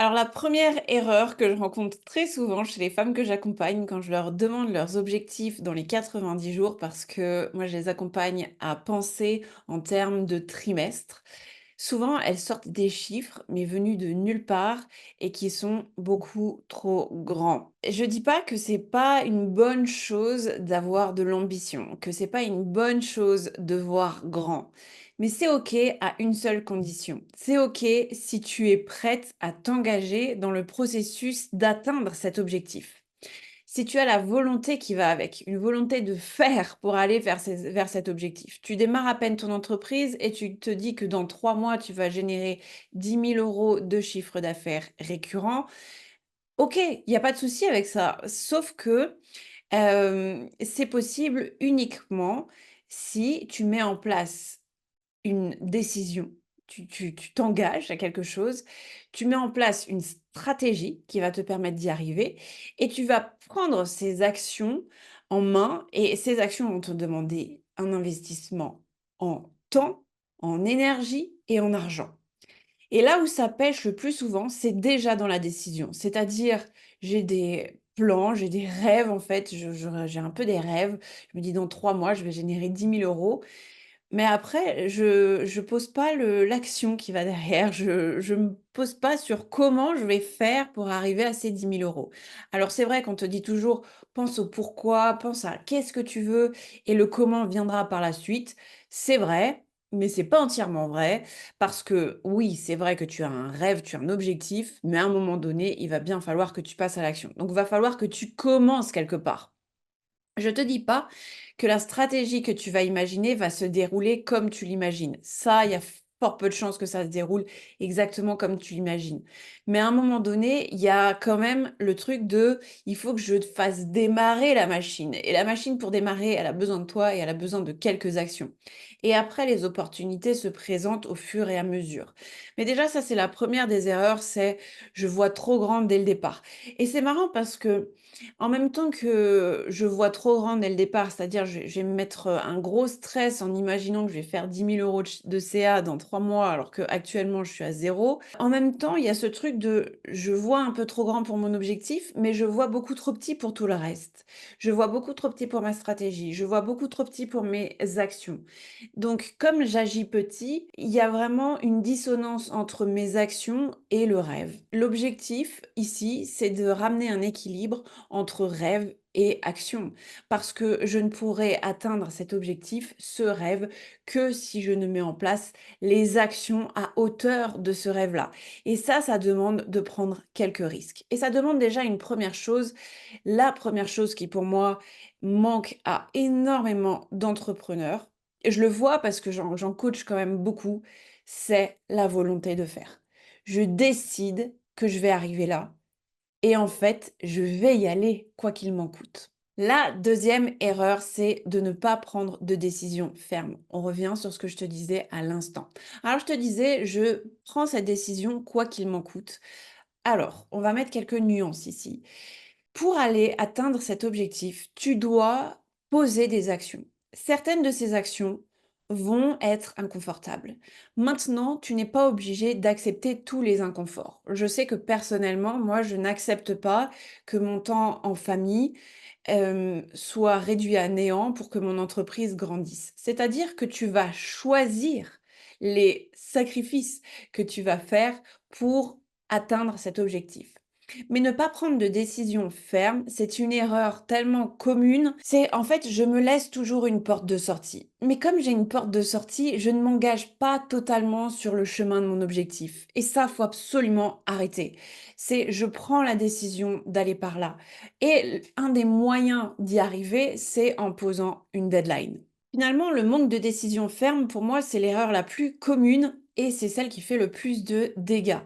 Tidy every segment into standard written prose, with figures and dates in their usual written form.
Alors la première erreur que je rencontre très souvent chez les femmes que j'accompagne quand je leur demande leurs objectifs dans les 90 jours, parce que moi je les accompagne à penser en termes de trimestre. Souvent, elles sortent des chiffres, mais venus de nulle part et qui sont beaucoup trop grands. Je dis pas que c'est pas une bonne chose d'avoir de l'ambition, que c'est pas une bonne chose de voir grand. Mais c'est OK à une seule condition. C'est OK si tu es prête à t'engager dans le processus d'atteindre cet objectif. Si tu as la volonté qui va avec, une volonté de faire pour aller vers cet objectif. Tu démarres à peine ton entreprise et tu te dis que dans 3 mois, tu vas générer 10 000 € de chiffre d'affaires récurrent. OK, il y a pas de souci avec ça. Sauf que, c'est possible uniquement si tu mets en place une décision, tu t'engages à quelque chose, tu mets en place une stratégie qui va te permettre d'y arriver et tu vas prendre ces actions en main et ces actions vont te demander un investissement en temps, en énergie et en argent. Et là où ça pêche le plus souvent, c'est déjà dans la décision. C'est-à-dire, j'ai des plans, j'ai des rêves en fait, j'ai un peu des rêves. Je me dis dans 3 mois, je vais générer 10 000 €. Mais après, je pose pas l'action qui va derrière. Je me pose pas sur comment je vais faire pour arriver à ces 10 000 €. Alors c'est vrai qu'on te dit toujours: «Pense au pourquoi, pense à qu'est-ce que tu veux et le comment viendra par la suite». C'est vrai, mais c'est pas entièrement vrai parce que oui, c'est vrai que tu as un rêve, tu as un objectif, mais à un moment donné, il va bien falloir que tu passes à l'action. Donc il va falloir que tu commences quelque part. Je te dis pas que la stratégie que tu vas imaginer va se dérouler comme tu l'imagines. Ça, il y a fort peu de chances que ça se déroule exactement comme tu l'imagines. Mais à un moment donné, il y a quand même le truc de, il faut que je te fasse démarrer la machine. Et la machine, pour démarrer, elle a besoin de toi et elle a besoin de quelques actions. Et après, les opportunités se présentent au fur et à mesure. Mais déjà, ça, c'est la première des erreurs, c'est je vois trop grand dès le départ. Et c'est marrant parce que en même temps que je vois trop grand dès le départ, c'est-à-dire je vais me mettre, un gros stress en imaginant que je vais faire 10 000 € de CA dans 3 mois alors qu'actuellement je suis à zéro. En même temps, il y a ce truc de je vois un peu trop grand pour mon objectif, mais je vois beaucoup trop petit pour tout le reste. Je vois beaucoup trop petit pour ma stratégie, je vois beaucoup trop petit pour mes actions. Donc comme j'agis petit, il y a vraiment une dissonance entre mes actions et le rêve. L'objectif ici, c'est de ramener un équilibre entre rêve et action. Parce que je ne pourrai atteindre cet objectif, ce rêve, que si je ne mets en place les actions à hauteur de ce rêve-là. Et ça demande de prendre quelques risques. Et ça demande déjà une première chose. La première chose qui pour moi manque à énormément d'entrepreneurs, et je le vois parce que j'en coach quand même beaucoup, c'est la volonté de faire. Je décide que je vais arriver là et en fait, je vais y aller quoi qu'il m'en coûte. La deuxième erreur, c'est de ne pas prendre de décision ferme. On revient sur ce que je te disais à l'instant. Alors, je te disais, je prends cette décision quoi qu'il m'en coûte. Alors, on va mettre quelques nuances ici. Pour aller atteindre cet objectif, tu dois poser des actions. Certaines de ces actions vont être inconfortables. Maintenant, tu n'es pas obligé d'accepter tous les inconforts. Je sais que personnellement, moi, je n'accepte pas que mon temps en famille soit réduit à néant pour que mon entreprise grandisse. C'est-à-dire que tu vas choisir les sacrifices que tu vas faire pour atteindre cet objectif. Mais ne pas prendre de décision ferme, c'est une erreur tellement commune. C'est en fait, je me laisse toujours une porte de sortie. Mais comme j'ai une porte de sortie, je ne m'engage pas totalement sur le chemin de mon objectif. Et ça, faut absolument arrêter. C'est je prends la décision d'aller par là. Et un des moyens d'y arriver, c'est en posant une deadline. Finalement, le manque de décision ferme, pour moi, c'est l'erreur la plus commune et c'est celle qui fait le plus de dégâts.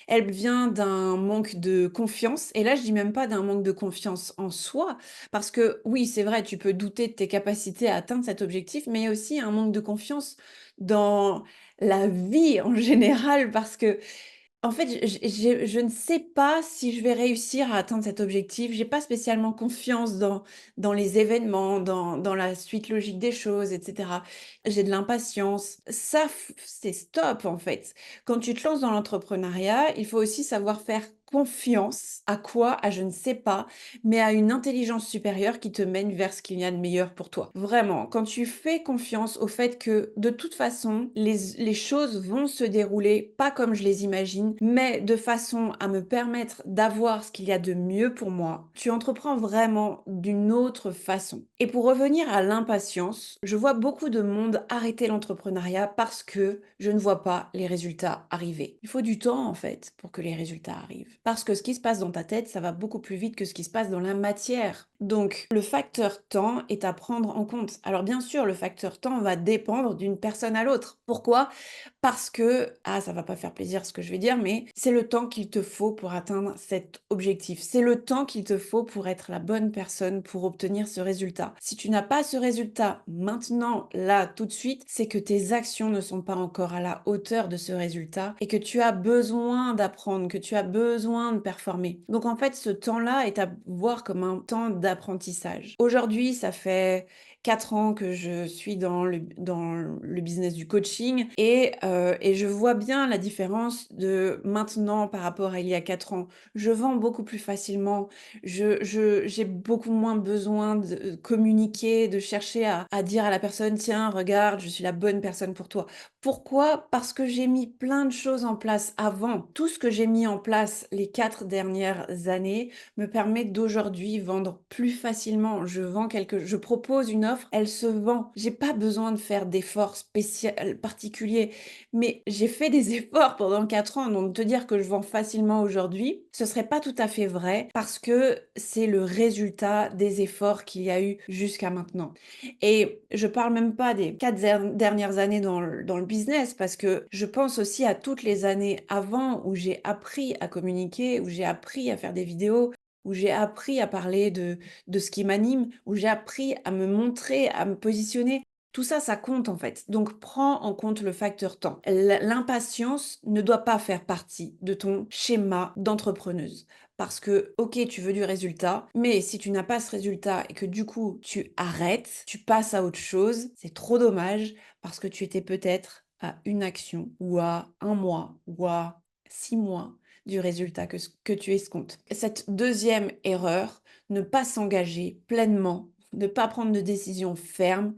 Elle vient d'un manque de confiance et là, je dis même pas d'un manque de confiance en soi parce que oui, c'est vrai, tu peux douter de tes capacités à atteindre cet objectif, mais il y a aussi un manque de confiance dans la vie en général parce que En fait, je ne sais pas si je vais réussir à atteindre cet objectif. J'ai pas spécialement confiance dans les événements, dans la suite logique des choses, et cetera. J'ai de l'impatience. Ça, c'est stop, en fait. Quand tu te lances dans l'entrepreneuriat, il faut aussi savoir faire confiance à quoi? À je ne sais pas, mais à une intelligence supérieure qui te mène vers ce qu'il y a de meilleur pour toi. Vraiment, quand tu fais confiance au fait que de toute façon, les choses vont se dérouler pas comme je les imagine, mais de façon à me permettre d'avoir ce qu'il y a de mieux pour moi, tu entreprends vraiment d'une autre façon. Et pour revenir à l'impatience, je vois beaucoup de monde arrêter l'entrepreneuriat parce que je ne vois pas les résultats arriver. Il faut du temps en fait pour que les résultats arrivent. Parce que ce qui se passe dans ta tête, ça va beaucoup plus vite que ce qui se passe dans la matière. Donc le facteur temps est à prendre en compte. Alors bien sûr, le facteur temps va dépendre d'une personne à l'autre. Pourquoi? Parce que, ah, ça va pas faire plaisir ce que je vais dire, mais c'est le temps qu'il te faut pour atteindre cet objectif. C'est le temps qu'il te faut pour être la bonne personne pour obtenir ce résultat. Si tu n'as pas ce résultat maintenant, là, tout de suite, c'est que tes actions ne sont pas encore à la hauteur de ce résultat et que tu as besoin d'apprendre, que tu as besoin de performer. Donc en fait, ce temps-là est à voir comme un temps d'apprentissage. Aujourd'hui, ça fait 4 ans que je suis dans le business du coaching et je vois bien la différence de maintenant par rapport à il y a 4 ans. Je vends beaucoup plus facilement, j'ai beaucoup moins besoin de communiquer, de chercher à dire à la personne: «Tiens, regarde, je suis la bonne personne pour toi». Pourquoi? Parce que j'ai mis plein de choses en place avant. Tout ce que j'ai mis en place les 4 dernières années me permet d'aujourd'hui vendre plus facilement. Je propose une offre, elle se vend. J'ai pas besoin de faire d'efforts particuliers, mais j'ai fait des efforts pendant 4 ans, donc te dire que je vends facilement aujourd'hui, ce serait pas tout à fait vrai parce que c'est le résultat des efforts qu'il y a eu jusqu'à maintenant. Et je parle même pas des 4 dernières années dans le business parce que je pense aussi à toutes les années avant où j'ai appris à communiquer, où j'ai appris à faire des vidéos, où j'ai appris à parler de ce qui m'anime, où j'ai appris à me montrer, à me positionner. Tout ça, ça compte en fait. Donc prends en compte le facteur temps. L'impatience ne doit pas faire partie de ton schéma d'entrepreneuse. Parce que, ok, tu veux du résultat, mais si tu n'as pas ce résultat et que du coup tu arrêtes, tu passes à autre chose, c'est trop dommage parce que tu étais peut-être à une action ou à un mois ou à 6 mois du résultat que tu escomptes. Cette deuxième erreur, ne pas s'engager pleinement, ne pas prendre de décision ferme,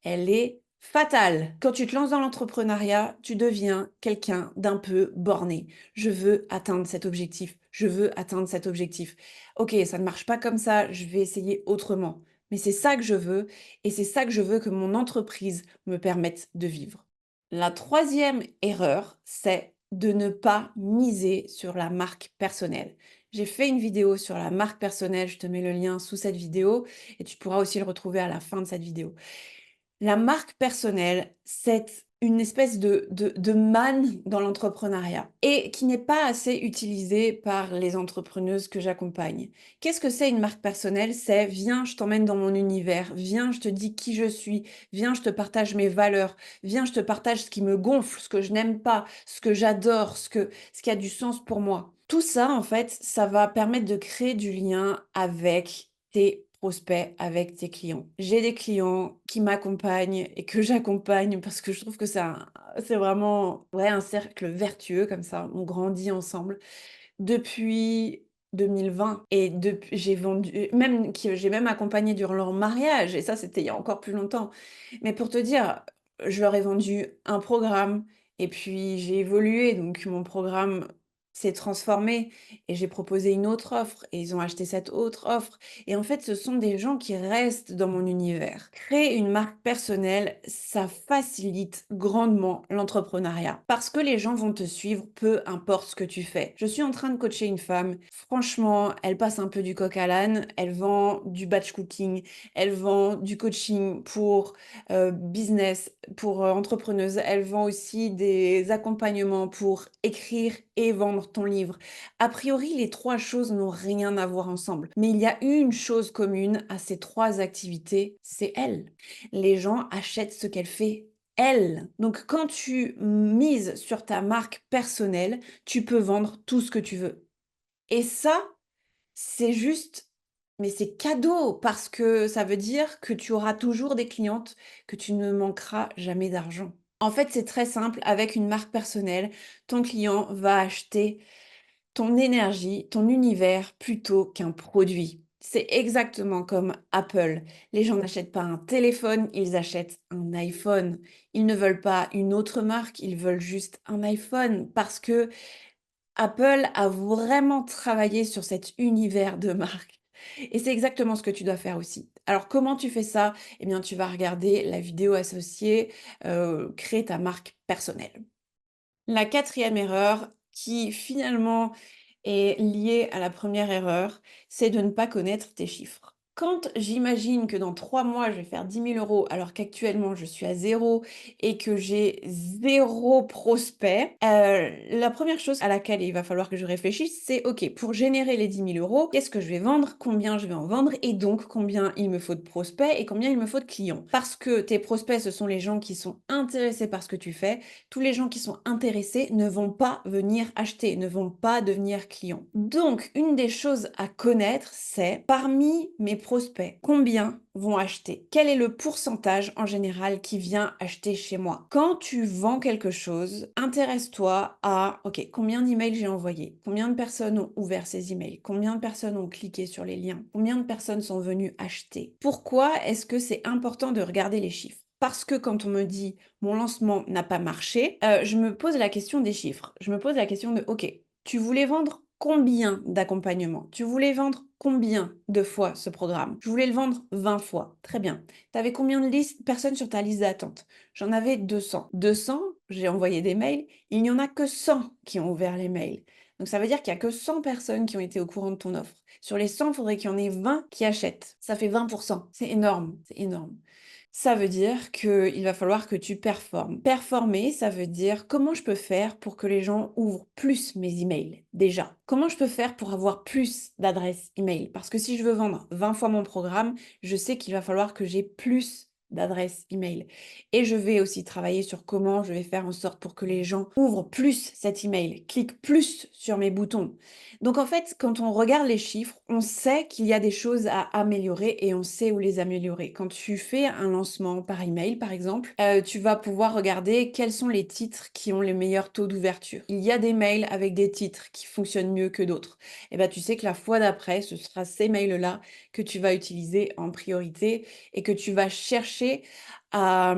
elle est fatale. Quand tu te lances dans l'entrepreneuriat, tu deviens quelqu'un d'un peu borné. Je veux atteindre cet objectif. Je veux atteindre cet objectif. Ok, ça ne marche pas comme ça, je vais essayer autrement. Mais c'est ça que je veux et c'est ça que je veux que mon entreprise me permette de vivre. La troisième erreur, c'est de ne pas miser sur la marque personnelle. J'ai fait une vidéo sur la marque personnelle, je te mets le lien sous cette vidéo et tu pourras aussi le retrouver à la fin de cette vidéo. La marque personnelle, c'est une espèce de manne dans l'entrepreneuriat et qui n'est pas assez utilisée par les entrepreneuses que j'accompagne. Qu'est-ce que c'est une marque personnelle? C'est: «Viens, je t'emmène dans mon univers. Viens, je te dis qui je suis. Viens, je te partage mes valeurs. Viens, je te partage ce qui me gonfle, ce que je n'aime pas, ce que j'adore, ce qui a du sens pour moi». Tout ça, en fait, ça va permettre de créer du lien avec tes prospects, avec tes clients. J'ai des clients qui m'accompagnent et que j'accompagne parce que je trouve que c'est vraiment, ouais, un cercle vertueux comme ça. On grandit ensemble depuis 2020 et depuis j'ai même accompagné durant leur mariage et ça, c'était il y a encore plus longtemps. Mais pour te dire, je leur ai vendu un programme et puis j'ai évolué, donc mon programme s'est transformé et j'ai proposé une autre offre et ils ont acheté cette autre offre et en fait, ce sont des gens qui restent dans mon univers. Créer une marque personnelle, ça facilite grandement l'entrepreneuriat parce que les gens vont te suivre peu importe ce que tu fais. Je suis en train de coacher une femme, franchement, elle passe un peu du coq à l'âne, elle vend du batch cooking, elle vend du coaching pour business, pour entrepreneuse, elle vend aussi des accompagnements pour écrire et vendre ton livre. A priori, les 3 choses n'ont rien à voir ensemble, mais il y a une chose commune à ces 3 activités, c'est elle. Les gens achètent ce qu'elle fait elle. Donc quand tu mises sur ta marque personnelle, tu peux vendre tout ce que tu veux. Et ça, c'est juste mais c'est cadeau parce que ça veut dire que tu auras toujours des clientes, que tu ne manqueras jamais d'argent. En fait, c'est très simple, avec une marque personnelle, ton client va acheter ton énergie, ton univers plutôt qu'un produit. C'est exactement comme Apple. Les gens n'achètent pas un téléphone, ils achètent un iPhone. Ils ne veulent pas une autre marque, ils veulent juste un iPhone parce que Apple a vraiment travaillé sur cet univers de marque. Et c'est exactement ce que tu dois faire aussi. Alors comment tu fais ça? Eh bien, tu vas regarder la vidéo associée, créer ta marque personnelle. La quatrième erreur qui finalement est liée à la première erreur, c'est de ne pas connaître tes chiffres. Quand j'imagine que dans 3 mois, je vais faire 10 000 € alors qu'actuellement je suis à zéro et que j'ai zéro prospect, la première chose à laquelle il va falloir que je réfléchisse, c'est OK, pour générer les 10 000 €, qu'est-ce que je vais vendre? Combien je vais en vendre? Et donc combien il me faut de prospects et combien il me faut de clients? Parce que tes prospects, ce sont les gens qui sont intéressés par ce que tu fais. Tous les gens qui sont intéressés ne vont pas venir acheter, ne vont pas devenir clients. Donc, une des choses à connaître, c'est parmi mes prospects, combien vont acheter? Quel est le pourcentage en général qui vient acheter chez moi? Quand tu vends quelque chose, intéresse-toi à, OK, combien d'emails j'ai envoyés? Combien de personnes ont ouvert ces emails? Combien de personnes ont cliqué sur les liens? Combien de personnes sont venues acheter? Pourquoi est-ce que c'est important de regarder les chiffres? Parce que quand on me dit mon lancement n'a pas marché, je me pose la question des chiffres. Je me pose la question de: «OK, tu voulais vendre combien d'accompagnements? Tu voulais vendre combien de fois ce programme?» «Je voulais le vendre 20 fois». Très bien. Tu avais combien de personnes sur ta liste d'attente? J'en avais 200. 200, j'ai envoyé des mails, il n'y en a que 100 qui ont ouvert les mails. Donc ça veut dire qu'il y a que 100 personnes qui ont été au courant de ton offre. Sur les 100, il faudrait qu'il y en ait 20 qui achètent. Ça fait 20. C'est énorme, c'est énorme. Ça veut dire qu'il va falloir que tu performes. Performer, ça veut dire comment je peux faire pour que les gens ouvrent plus mes emails, déjà. Comment je peux faire pour avoir plus d'adresses email? Parce que si je veux vendre 20 fois mon programme, je sais qu'il va falloir que j'ai plus d'adresses email. Et je vais aussi travailler sur comment je vais faire en sorte pour que les gens ouvrent plus cet email, cliquent plus sur mes boutons. Donc en fait, quand on regarde les chiffres, on sait qu'il y a des choses à améliorer et on sait où les améliorer. Quand tu fais un lancement par email, par exemple, tu vas pouvoir regarder quels sont les titres qui ont les meilleurs taux d'ouverture. Il y a des mails avec des titres qui fonctionnent mieux que d'autres. Et ben tu sais que la fois d'après, ce sera ces mails-là que tu vas utiliser en priorité et que tu vas chercher à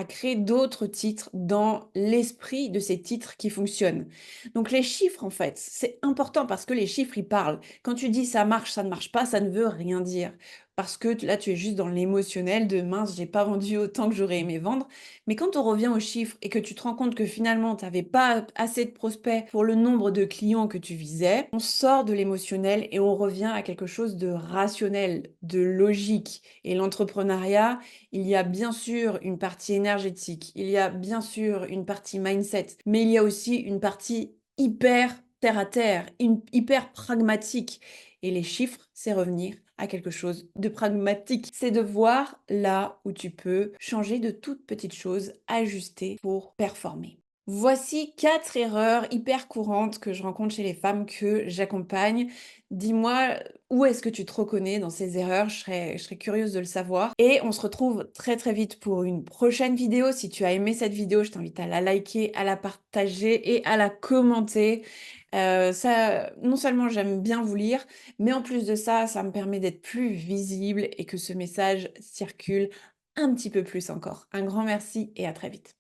créer d'autres titres dans l'esprit de ces titres qui fonctionnent. Donc les chiffres, en fait, c'est important parce que les chiffres, ils parlent. Quand tu dis ça marche, ça ne marche pas, ça ne veut rien dire. Parce que là, tu es juste dans l'émotionnel de mince, j'ai pas vendu autant que j'aurais aimé vendre. Mais quand on revient aux chiffres et que tu te rends compte que finalement, tu n'avais pas assez de prospects pour le nombre de clients que tu visais, on sort de l'émotionnel et on revient à quelque chose de rationnel, de logique. Et l'entrepreneuriat, il y a bien sûr une partie énergétique, il y a bien sûr une partie mindset, mais il y a aussi une partie hyper terre à terre, hyper pragmatique. Et les chiffres, c'est revenir à quelque chose de pragmatique. C'est de voir là où tu peux changer de toutes petites choses, ajuster pour performer. Voici 4 erreurs hyper courantes que je rencontre chez les femmes que j'accompagne. Dis-moi où est-ce que tu te reconnais dans ces erreurs? Je serais curieuse de le savoir. Et on se retrouve très très vite pour une prochaine vidéo. Si tu as aimé cette vidéo, je t'invite à la liker, à la partager et à la commenter. Ça, non seulement j'aime bien vous lire, mais en plus de ça, ça me permet d'être plus visible et que ce message circule un petit peu plus encore. Un grand merci et à très vite.